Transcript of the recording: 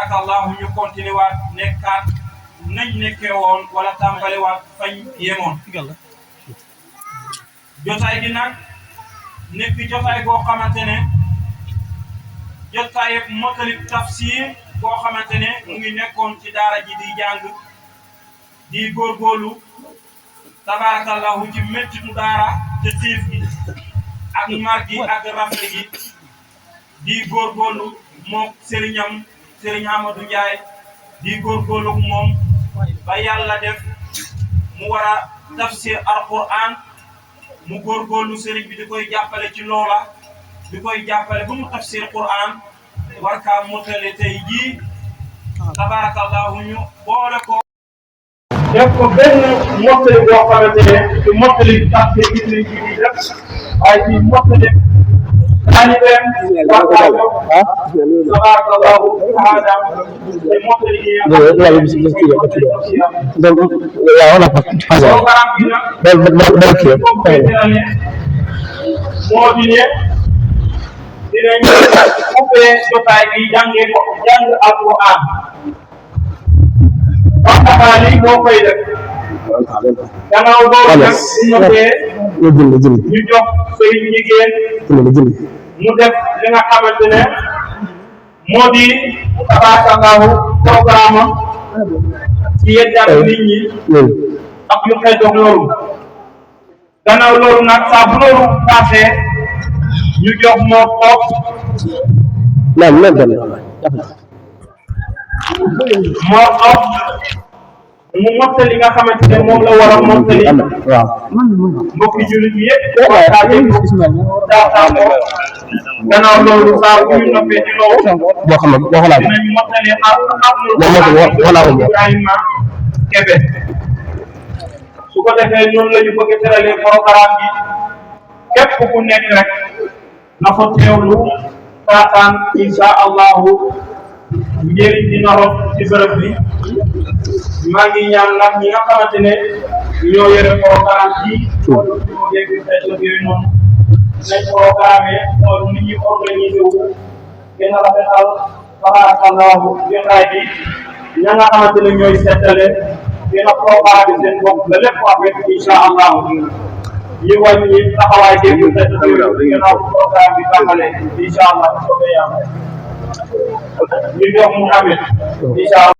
tabarakallahu ñu continué waat nekkaat nañ nekkee woon wala tàmbali waat fañ yemoon jotaay gi nag nekk jotaay boo xamante ne jotaay motali tafsir boo xamante ne mu ngi nekkoon ci daara ji di jàng di góorgóorlu tabarakallahu ci mettitu daara te xiif gi ak mar gi ak rafle gi di góorgóorlu moom sëriñam sëriñ Amadou Ndiaye di góorgóorlu moom ba yàlla def mu war a tafsir alquran mu góorgóorlu sëriñ bi di koy jàppale ci loola di koy jàppale ba mu tafsir quran war kaa motale tey jii tabarakallahu ñu boole ko def ko benn mottali boo xamante ne ci mottali tafsir gis nañ ci di def waaye ci mottali taalibeem war kaa jox tabarakallahu taala ci mottali gi programme bi nag moo di ne dinañ ubbee jotaay bi jàngee ko jàng alquran waxtaan yi moo koy def gannaaw loolu nag su noppee ñu jox sëriñ jigéen mu def li nga xamante ne moo di tabarakallahu programme ci yeddaat nit ñi ak yu xeet ak loolu gannaaw loolu nag saa bu loolu passé ñu jox moo toog moo toog mu mottali nga xamante ne moom la war a mottali mbokki jullit yi yëpp waxtaanee ko daataan ko gannaaw loolu saa bu ñu noppee ci loolu dinañ mottali Ibrahima Kebe su ko defee noonu la ñu bëgg a tëralee programme bi képp ku nekk rek na ko teewlu taataan insha allahu njëriñ dina rot ci bërëb bi maa ngi ñaan nag ñi nga xamante ne ñoo yore programme bi wala ñoo yegg yooyu noonu nañ programme xool ni ñuy organisé wu gën a rafetal tabarakallahu jotaay bi ña nga xamante ne ñooy seetale gën a programme seen bopp ba lépp avec insha allahu ñu wàññi taxawaay dégg gannaaw programme bi tàmbalee insha allah soobee yàlla ñu jox mu amee insha allah